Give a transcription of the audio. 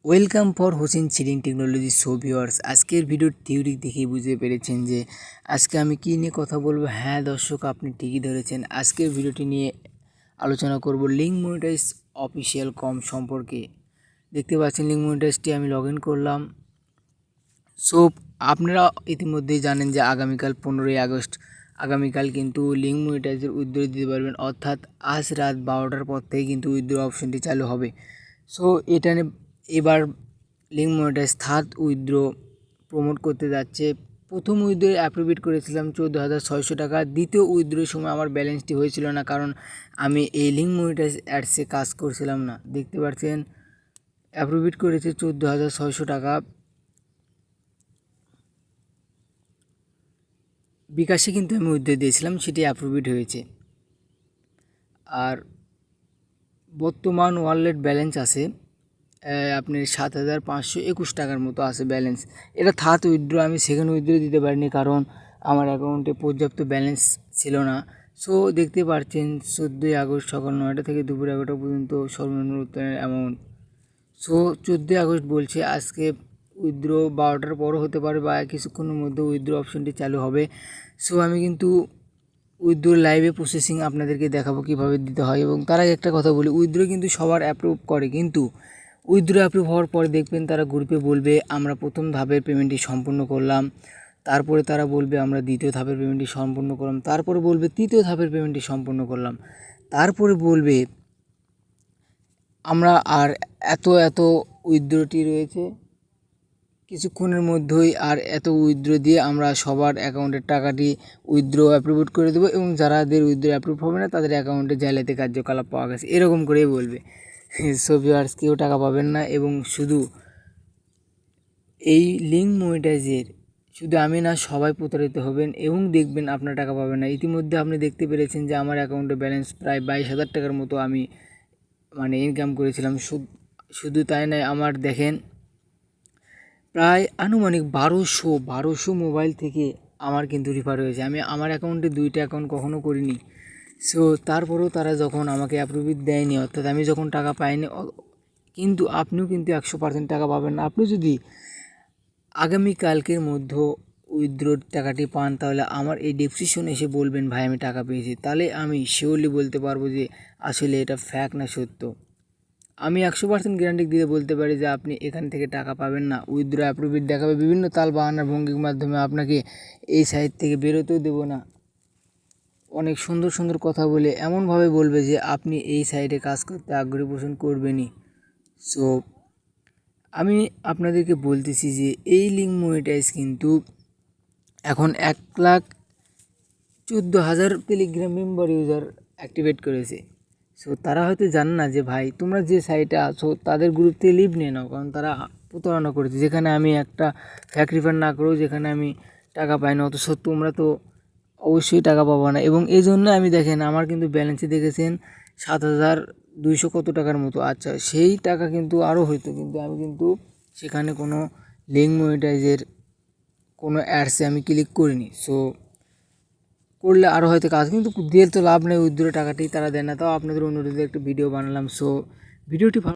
Welcome for Hossain chilling technology so viewers. আজকের ভিডিওর theory দেখেই বুঝতে পেরেছেন যে আজকে আমি কী নিয়ে কথা বলবো। হ্যাঁ দর্শক, আপনি ঠিকই ধরেছেন। আজকের ভিডিওটি নিয়ে আলোচনা করব লিঙ্ক মনিটাইজ অফিসিয়াল কম সম্পর্কে। দেখতে পাচ্ছেন লিঙ্ক মনিটাইজটি আমি লগ ইন করলাম। সো আপনারা ইতিমধ্যেই জানেন যে আগামীকাল 15ই আগস্ট আগামীকাল কিন্তু লিঙ্ক মনিটাইজের উইথড্র দিতে পারবেন, অর্থাৎ আজ রাত 12টার পর থেকে কিন্তু উইথড্র অপশনটি চালু হবে। সো এটা নিয়ে এবার link monetize third withdraw promote করতে যাচ্ছে। প্রথম উইথড্র অ্যাপ্রুভেড করেছিলাম 14,600 টাকা। দ্বিতীয় উইথড্রোর সময় আমার ব্যালেন্সটি হয়েছিল না, কারণ আমি এই লিঙ্ক মনিটাইজ অ্যাডসে কাজ করছিলাম না। দেখতে পাচ্ছেন অ্যাপ্রুভেড করেছে 14,600 টাকা। বিকাশে কিন্তু আমি উইথড্র দিয়েছিলাম, সেটি অ্যাপ্রুভেড হয়েছে। আর বর্তমান ওয়ালেট ব্যালেন্স আছে আপনার 7,521 টাকার মতো আছে ব্যালেন্স। এটা থার্ড উইথড্র। আমি সেকেন্ড উইথড্র দিতে পারিনি, কারণ আমার অ্যাকাউন্টে পর্যাপ্ত ব্যালেন্স ছিল না। সো দেখতে পাচ্ছেন 14ই আগস্ট সকাল 9টা থেকে দুপুর 11টা পর্যন্ত সর্বনিম্ন উত্তোলনের অ্যামাউন্ট। সো 14ই আগস্ট বলছে, আজকে উইথড্র 12টার পরও হতে পারে বা কিছুক্ষণের মধ্যে উইথড্র অপশনটি চালু হবে। সো আমি কিন্তু উইথড্র লাইভে প্রসেসিং আপনাদেরকে দেখাবো কীভাবে দিতে হয়। এবং তার আগে একটা কথা বলি, উইথড্র কিন্তু সবার অ্যাপ্রুভ করে, কিন্তু উইথড্র অ্যাপ্রুভ হওয়ার পরে দেখবেন তারা গ্রুপে বলবে আমরা প্রথম ধাপের পেমেন্টটি সম্পূর্ণ করলাম, তারপরে তারা বলবে আমরা দ্বিতীয় ধাপের পেমেন্টটি সম্পূর্ণ করলাম, তারপরে বলবে তৃতীয় ধাপের পেমেন্টটি সম্পূর্ণ করলাম, তারপরে বলবে আমরা আর এত উইথড্রটি রয়েছে, কিছুক্ষণের মধ্যেই আর এত উইথড্র দিয়ে আমরা সবার অ্যাকাউন্টের টাকাটি উইথড্র অ্যাপ্রুভ করে দেবো, এবং যারাদের উইথড্র অ্যাপ্রুভ হবে না তাদের অ্যাকাউন্টে জালিয়াতি কার্যকলাপ পাওয়া গেছে, এরকম করেই বলবে। সো ভিউয়ার্স, কেউ টাকা পাবেন না। এবং শুধু এই লিঙ্ক মনিটাইজের শুধু আমি না, সবাই প্রতারিত হবেন এবং দেখবেন আপনার টাকা পাবেন না। ইতিমধ্যে আপনি দেখতে পেরেছেন যে আমার অ্যাকাউন্টে ব্যালেন্স প্রায় 22,000 টাকার মতো আমি ইনকাম করেছিলাম। শুধু তাই নয়, আমার দেখেন প্রায় আনুমানিক 1200 মোবাইল থেকে আমার কিন্তু রিফার হয়েছে। আমি আমার অ্যাকাউন্টে 2টা অ্যাকাউন্ট কখনও করিনি। সো তারপরেও তারা যখন আমাকে অ্যাপ্রুভ দেয়নি, অর্থাৎ আমি যখন টাকা পাইনি, কিন্তু আপনিও কিন্তু 100% টাকা পাবেন না। আপনি যদি আগামীকালকের মধ্যে উইথড্রোর টাকাটি পান, তাহলে আমার এই ডেসক্রিপশনে এসে বলবেন ভাই আমি টাকা পেয়েছি, তাহলে আমি শিওরলি বলতে পারবো যে আসলে এটা ফ্যাক্ট না সত্য। আমি 100% গ্যারান্টি দিয়ে বলতে পারি যে আপনি এখান থেকে টাকা পাবেন না। উইথড্র অ্যাপ্রুভেড দেখাবে, বিভিন্ন তাল বাহানার ভঙ্গির মাধ্যমে আপনাকে এই সাইট থেকে বেরোতেও দেবো না। অনেক সুন্দর সুন্দর কথা বলে এমনভাবে বলবে যে আপনি এই সাইটে কাজ করতে আগ্রহ পোষণ করবেনই। সো আমি আপনাদেরকে বলতেছি যে এই লিঙ্ক মনিটাইজ কিন্তু এখন 1,14,000 টেলিগ্রাম মেম্বার ইউজার অ্যাক্টিভেট করেছে। সো তারা হয়তো জানে না যে ভাই তোমরা যে সাইটে আছো তাদের গ্রুপ থেকে লিভ নিয়ে নাও, কারণ তারা প্রতারণা করেছে। যেখানে আমি একটা ফ্যাক্ট রিফান্ড না করেও যেখানে আমি টাকা পাই না, অথচ তোমরা তো অবশ্যই টাকা পাবো না। এবং এই জন্য আমি দেখেন আমার কিন্তু ব্যালেন্সে দেখেছেন 7,200 কত টাকার মতো। আচ্ছা, সেই টাকা কিন্তু আরও হইতো, কিন্তু আমি কিন্তু সেখানে কোনো লিঙ্ক মনিটাইজের কোনো অ্যাডসে আমি ক্লিক করিনি। সো করলে আরও হয়তো কাজ, কিন্তু দিয়ে তো লাভ নেই, উইথড্র টাকাটি তারা দেয় না। তাও আপনাদের অনুরোধে একটা ভিডিও বানালাম। সো ভিডিওটি